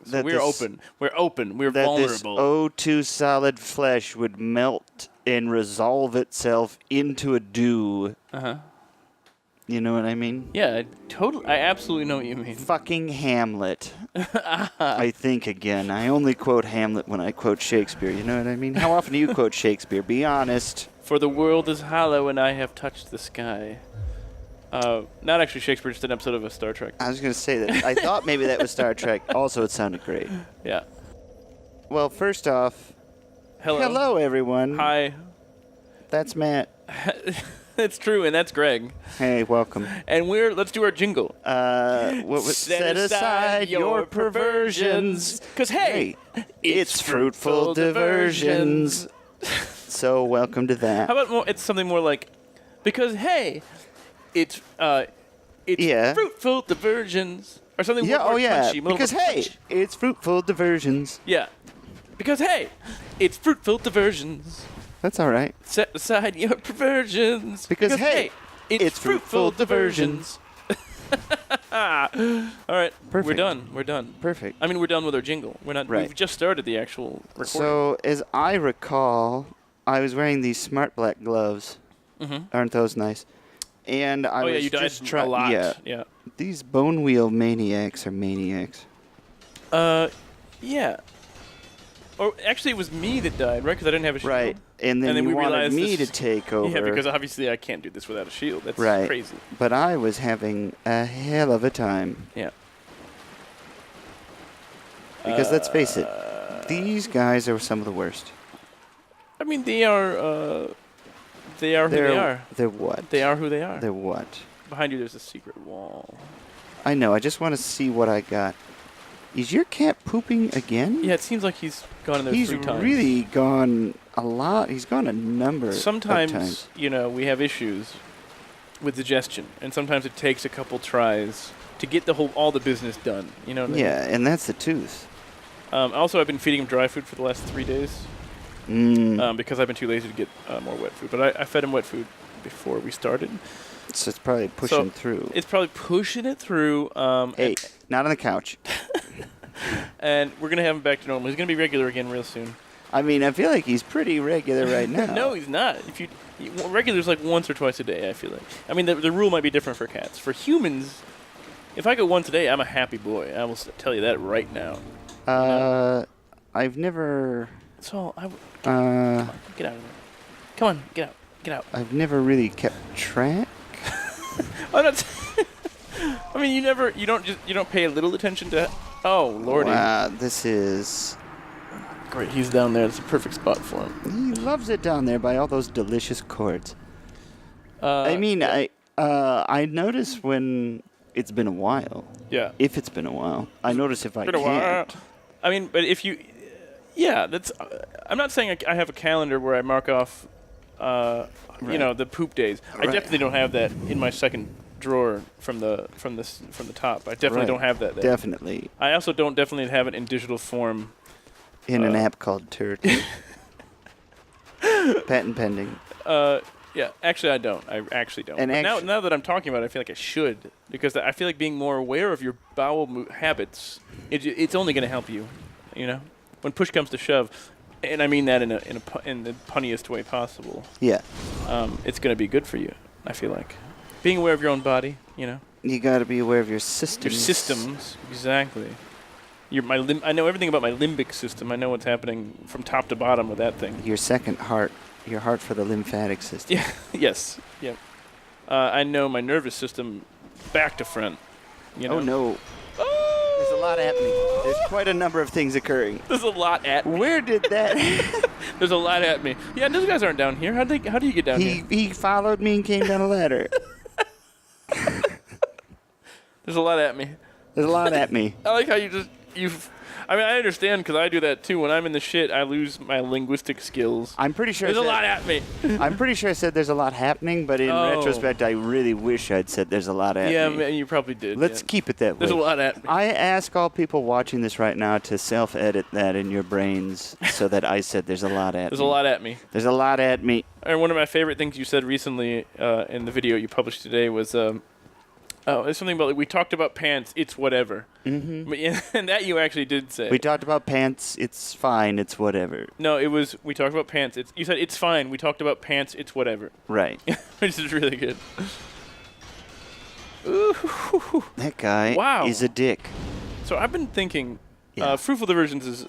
So we're open. We're open. We're vulnerable. That this O2 solid flesh would melt and resolve itself into a dew. Uh-huh. You know what I mean? Yeah, I absolutely know what you mean. Fucking Hamlet. I think again. I only quote Hamlet when I quote Shakespeare. You know what I mean? How often do you quote Shakespeare? Be honest. For the world is hollow and I have touched the sky. Not actually Shakespeare, just an episode of a Star Trek. I was going to say that. I thought maybe that was Star Trek. Also, it sounded great. Yeah. Well, first off, hello everyone. Hi. That's Matt. It's true, and that's Greg. Hey, welcome. And let's do our jingle. What was set aside your perversions? Because, hey, it's Fruitful Diversions. So, welcome to that. How about it's something more like, because, hey, it's Fruitful Diversions. Or something more punchy. Because, hey, it's Fruitful Diversions. Yeah. Because, hey, it's Fruitful Diversions. That's all right. Set aside your perversions. Because hey, it's Fruitful Diversions. All right. Perfect. We're done. Perfect. I mean, we're done with our jingle. We're not. Right. We've just started the actual recording. So, as I recall, I was wearing these smart black gloves. Mm-hmm. Aren't those nice? And I was you just died a lot. Yeah. These bone wheel maniacs are maniacs. Yeah. Or actually, it was me that died, right? Because I didn't have a shield. Right. And then we wanted realized me to take over. Yeah, because obviously I can't do this without a shield. That's right. crazy. But I was having a hell of a time. Yeah. Because let's face it, these guys are some of the worst. I mean, they are who they are. They're what? They are who they are. They're what? Behind you, there's a secret wall. I know. I just want to see what I got. Is your cat pooping again? Yeah, it seems like he's gone in there 3 times. He's really gone a lot. He's gone a number of times. You know, we have issues with digestion, and sometimes it takes a couple tries to get all the business done. You know what I mean? Yeah, and that's the tooth. Also, I've been feeding him dry food for the last 3 days because I've been too lazy to get more wet food. But I fed him wet food before we started. So it's probably pushing through. It's probably pushing it through. Hey, not on the couch. And we're going to have him back to normal. He's going to be regular again real soon. I mean, I feel like he's pretty regular right now. No, he's not. Regular is like once or twice a day, I feel like. I mean, the rule might be different for cats. For humans, if I go once a day, I'm a happy boy. I will tell you that right now. I've never... So, come on, get out of there. Come on, get out. I've never really kept track. I'm not... I mean, you don't pay a little attention to... Oh, lordy. Wow, this is... Great, he's down there. It's a perfect spot for him. He loves it down there by all those delicious chords. I notice when it's been a while. Yeah. If it's been a while. I notice if I can't. I mean, but if you... Yeah, that's... I'm not saying I have a calendar where I mark off, the poop days. I definitely don't have that in my second drawer from the top. I definitely don't have that there. Definitely. I also don't definitely have it in digital form. In an app called Turd. Patent pending. Yeah, actually I don't. I actually don't. And now that I'm talking about it, I feel like I should, because I feel like being more aware of your bowel habits, it's only going to help you, you know? When push comes to shove, and I mean that in the punniest way possible. Yeah. It's going to be good for you, I feel like. Being aware of your own body, you know. You got to be aware of your systems. Your systems, exactly. I know everything about my limbic system. I know what's happening from top to bottom with that thing. Your second heart, your heart for the lymphatic system. Yeah. Yes. Yeah. I know my nervous system back to front. You know? Oh no. Oh! There's a lot happening. There's quite a number of things occurring. There's a lot at me. Where did that? There's a lot at me. Yeah, those guys aren't down here. How do you get down here? He followed me and came down a ladder. There's a lot at me. There's a lot at me. I like how I mean, I understand because I do that too. When I'm in the shit, I lose my linguistic skills. I'm pretty sure there's a lot at me. I'm pretty sure I said there's a lot happening, but in retrospect, I really wish I'd said there's a lot at me. Yeah, man, you probably did. Let's keep it that way. There's a lot at me. I ask all people watching this right now to self-edit that in your brains so that I said there's a lot at me. There's a lot at me. There's a lot at me. And one of my favorite things you said recently in the video you published today was Oh, it's something about, like, we talked about pants, it's whatever. Mm-hmm. And that you actually did say. We talked about pants, it's fine, it's whatever. No, it was, we talked about pants, you said, it's fine, we talked about pants, it's whatever. Right. Which is really good. Ooh. That guy is a dick. So I've been thinking, Fruitful Diversions is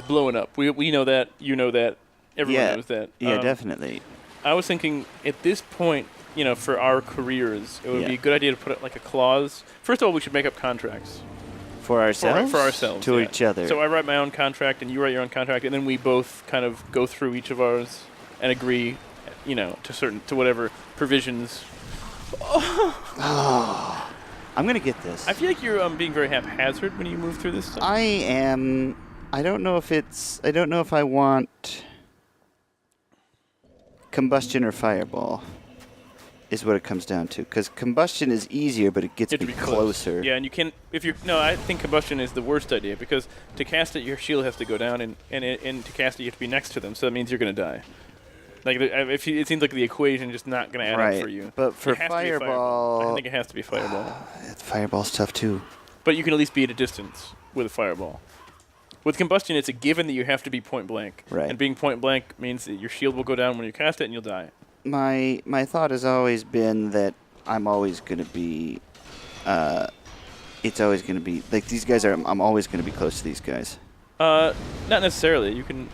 blowing up. We know that, you know that, everyone knows that. Yeah, definitely. I was thinking, at this point, for our careers, it would be a good idea to put like a clause. First of all, we should make up contracts. For ourselves? For ourselves. To each other. So I write my own contract and you write your own contract, and then we both kind of go through each of ours and agree, to whatever provisions. Oh, I'm going to get this. I feel like you're being very haphazard when you move through this stuff. I am. I don't know if I want combustion or fireball. Is what it comes down to, because combustion is easier, but it gets me closer. Yeah, and you can I think combustion is the worst idea, because to cast it, your shield has to go down, and to cast it, you have to be next to them, so that means you're going to die. Like, it seems like the equation just not going to add up for you. But for fireball, I think it has to be fireball. Fireball's tough too. But you can at least be at a distance with a fireball. With combustion, it's a given that you have to be point blank. Right. And being point blank means that your shield will go down when you cast it, and you'll die. My thought has always been that I'm always going to be, it's always going to be, like, these guys I'm always going to be close to these guys. Not necessarily. You can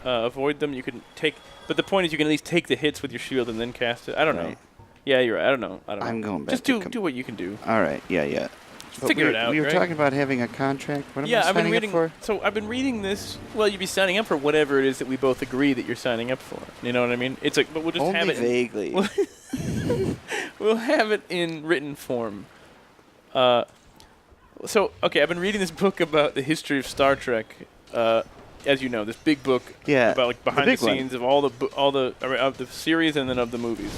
avoid them. You can take, but the point is you can at least take the hits with your shield and then cast it. I don't know. Yeah, you're right. I don't know. I'm going back. Just do what you can do. All right. Yeah. Figure it out. We were talking about having a contract. What am I signing up for? So I've been reading this. Well, you'd be signing up for whatever it is that we both agree that you're signing up for. You know what I mean? It's like, but we'll just have it vaguely. We'll have it in written form. So okay, I've been reading this book about the history of Star Trek. As you know, this big book about like behind the scenes of all the series and then of the movies.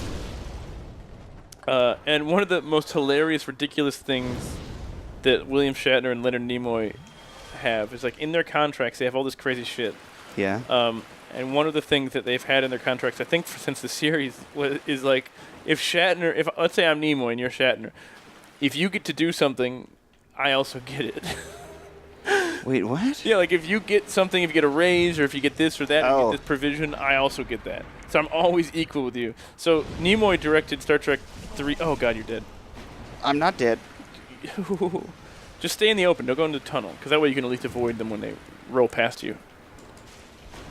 And one of the most hilarious, ridiculous things that William Shatner and Leonard Nimoy have is, like, in their contracts they have all this crazy shit. Yeah. And one of the things that they've had in their contracts, I think since the series, is like, if let's say I'm Nimoy and you're Shatner, if you get to do something, I also get it. Wait, what? Yeah, like if you get something, if you get a raise or if you get this or that, and you get this provision, I also get that. So I'm always equal with you. So Nimoy directed Star Trek 3. Oh God, you're dead. I'm not dead. Just stay in the open. Don't go into the tunnel, because that way you can at least avoid them when they roll past you.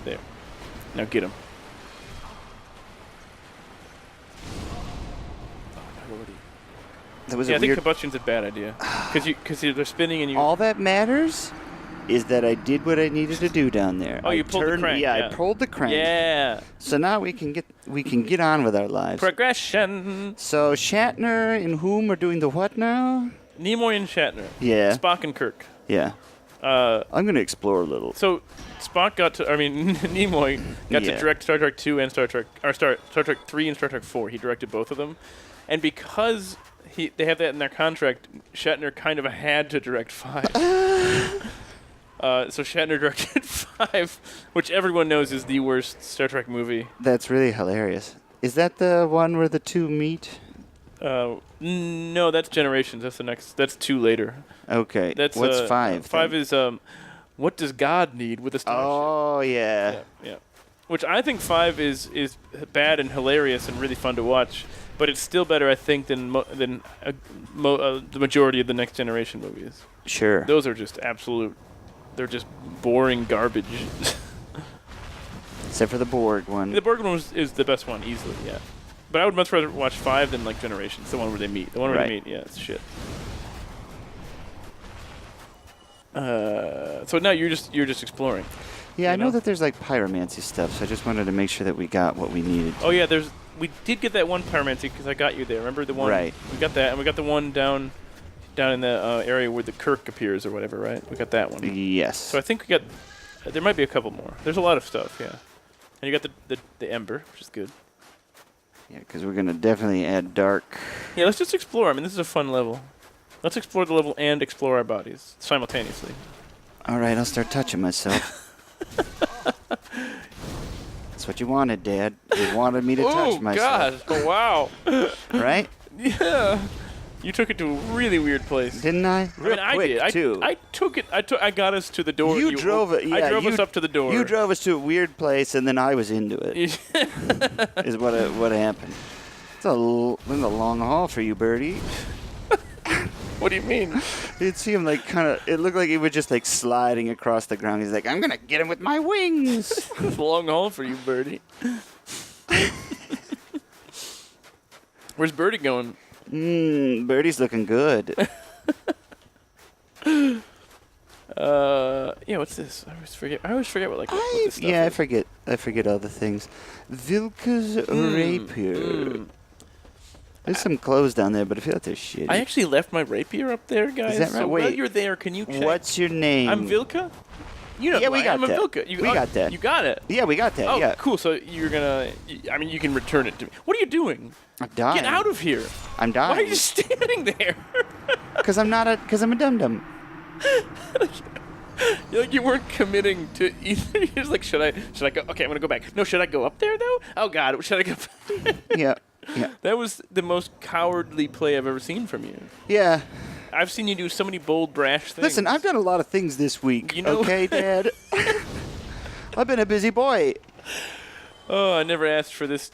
There. Now get them. I think combustion's a bad idea, because they're spinning and you. All that matters is that I did what I needed to do down there. Oh, you pulled the crank. Yeah, I pulled the crank. Yeah. So now we can get on with our lives. Progression. So Shatner and whom are doing the what now? Nimoy and Shatner. Yeah. Spock and Kirk. Yeah. I'm going to explore a little. So Nimoy got to direct Star Trek 2 and Star Trek 3 and Star Trek 4. He directed both of them. And because they have that in their contract, Shatner kind of had to direct 5. So Shatner directed 5, which everyone knows is the worst Star Trek movie. That's really hilarious. Is that the one where the two meet? No, that's Generations. That's the next. That's 2 later. Okay. What's 5? 5 is what does God need with a starship? Oh yeah. Which I think 5 is bad and hilarious and really fun to watch, but it's still better, I think, than the majority of the Next Generation movies. Sure. Those are just absolute. They're just boring garbage. Except for the Borg one. The Borg one is the best one, easily, yeah. But I would much rather watch 5 than, like, Generations, the one where they meet. The one where they meet, yeah, it's shit. So now you're just exploring. Yeah, I know that there's, like, pyromancy stuff, so I just wanted to make sure that we got what we needed. Oh, yeah, we did get that one pyromancy because I got you there. Remember the one? Right. We got that, and we got the one down in the area where the Kirk appears or whatever, right? We got that one. Yes. So I think we got. There might be a couple more. There's a lot of stuff, yeah. And you got the Ember, which is good. Yeah, because we're gonna definitely add dark. Yeah, let's just explore. I mean, this is a fun level. Let's explore the level and explore our bodies simultaneously. All right, I'll start touching myself. That's what you wanted, Dad. You wanted me to touch myself. Oh, God. Oh, wow. Right? Yeah. You took it to a really weird place. Didn't I? Real quick, I did. too. I took it. I got us to the door. You drove it. Yeah, I drove us up to the door. You drove us to a weird place, and then I was into it. Is what happened. It's a long haul for you, Birdie. What do you mean? You'd see him like kind of. It looked like he was just like sliding across the ground. He's like, "I'm gonna get him with my wings." It's a long haul for you, Birdie. Where's Birdie going? Birdie's looking good. Yeah, what's this? I always forget what what this stuff is. I forget all the things. Vilka's rapier. There's some clothes down there, but I feel like they're shitty. I actually left my rapier up there, guys. Is that right? So Wait. while you're there, can you check? What's your name? I'm Vilka? You know, yeah, we got I'm that. Vilka. We got that. You got it. Yeah, we got that. Oh, yeah. cool. So you're gonna. I mean, you can return it to me. What are you doing? I'm dying. Get out of here. I'm dying. Why are you standing there? Because I'm a dum-dum. You weren't committing to either. You're just like, should I go? Okay, I'm gonna go back. No, should I go up there though? Oh God, should I go? Yeah. That was the most cowardly play I've ever seen from you. Yeah. I've seen you do so many bold, brash things. Listen, I've done a lot of things this week. You know? Okay, Dad. I've been a busy boy. Oh, I never asked for this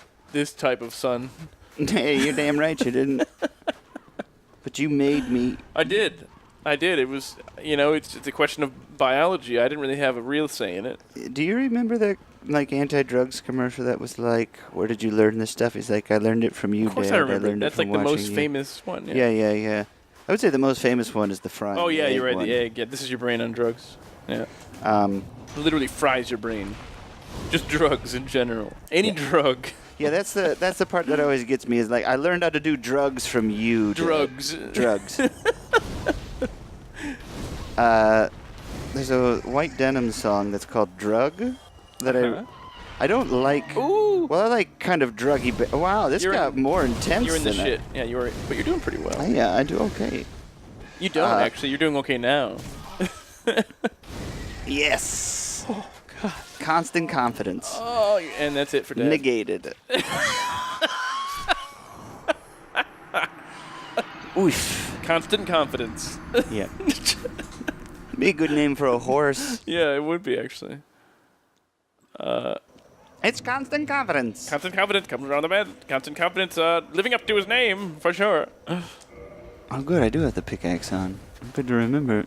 type of son. Hey, you're damn right you didn't. But you made me. I did. It was, it's a question of biology. I didn't really have a real say in it. Do you remember that, anti-drugs commercial that was like, where did you learn this stuff? He's like, I learned it from you, Dad. Of course I remember. learned That's it from the most you. famous one. Yeah. I would say the most famous one is the frying. Oh, yeah, you're right. One. The egg. Yeah, this is your brain on drugs. Yeah. Literally fries your brain. Just drugs in general. Any drug. Yeah, that's the part that always gets me is like, I learned how to do drugs from you, Dad. Drugs. There's a White Denim song that's called Drug that I don't like. Ooh. Well, I like kind of druggy. Wow, this got more intense. You're in the than shit. Yeah, you are. But you're doing pretty well. Yeah, I do okay. You don't actually. You're doing okay now. Yes. Oh God. Constant confidence. Oh, and that's it for Dad. Negated. Oof. Constant confidence. Yeah. Be a good name for a horse. Yeah, it would be actually. It's constant confidence. Constant confidence comes around the bed. Constant confidence, living up to his name for sure. Oh, good. I do have the pickaxe on. Good to remember.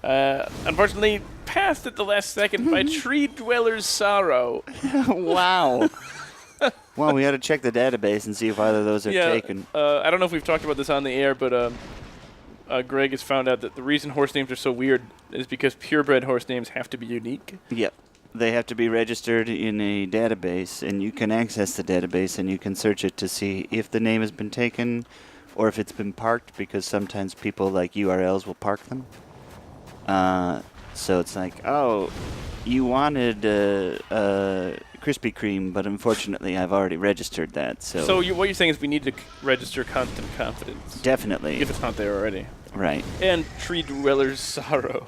Unfortunately, passed at the last second by Tree Dweller's Sorrow. Wow. Well, we had to check the database and see if either of those are taken. I don't know if we've talked about this on the air, but Greg has found out that the reason horse names are so weird is because purebred horse names have to be unique. Yep. They have to be registered in a database, and you can access the database, and you can search it to see if the name has been taken or if it's been parked, because sometimes people like URLs will park them. So it's like, oh, you wanted Krispy Kreme, but unfortunately I've already registered that. So what you're saying is we need to register Constant Confidence. Definitely. If it's not there already. Right. And Tree Dweller's Sorrow.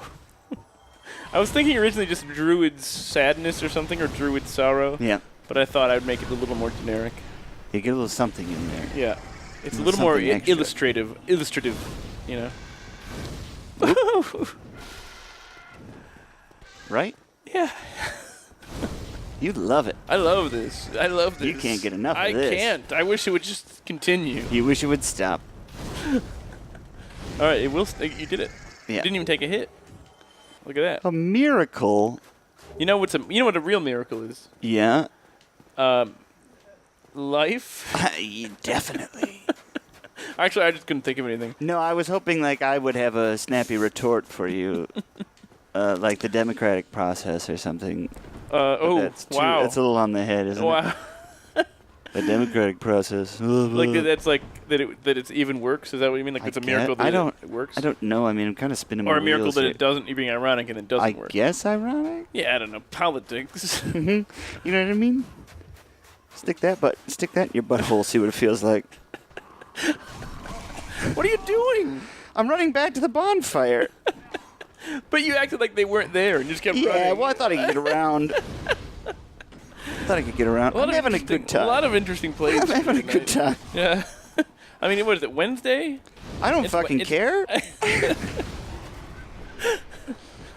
I was thinking originally just Druid's Sadness or something, or Druid's Sorrow. Yeah. But I thought I would make it a little more generic. You get a little something in there. Yeah. It's a little more illustrative, you know. Right? Yeah. You love it. I love this. You can't get enough of this. I can't. I wish it would just continue. You wish it would stop. All right, it will. You did it. Yeah. You didn't even take a hit. Look at that. A miracle. You know what a real miracle is? Yeah. Life. Definitely. Actually, I just couldn't think of anything. No, I was hoping I would have a snappy retort for you, like the democratic process or something. Wow. That's a little on the head, isn't it? Wow. The democratic process. Like that's like that it's even works. Is that what you mean? Like it's a miracle that it works. I don't know. I mean, I'm kind of spinning my Or a wheels miracle that here. it doesn't. You're being ironic and it doesn't work. I guess ironic. Yeah, I don't know. Politics. You know what I mean? Stick that in your butthole. See what it feels like. What are you doing? I'm running back to the bonfire. But you acted like they weren't there and you just kept running. Yeah, well, I thought I could get around. I'm having a good time. A lot of interesting plays. I'm having a good time. Yeah. I mean, what is it, Wednesday? I don't fucking care.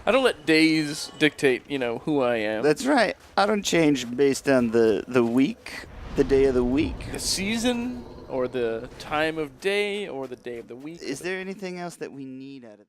I don't let days dictate, who I am. That's right. I don't change based on the week, the day of the week. The season, or the time of day, or the day of the week. Is there anything else that we need out of this?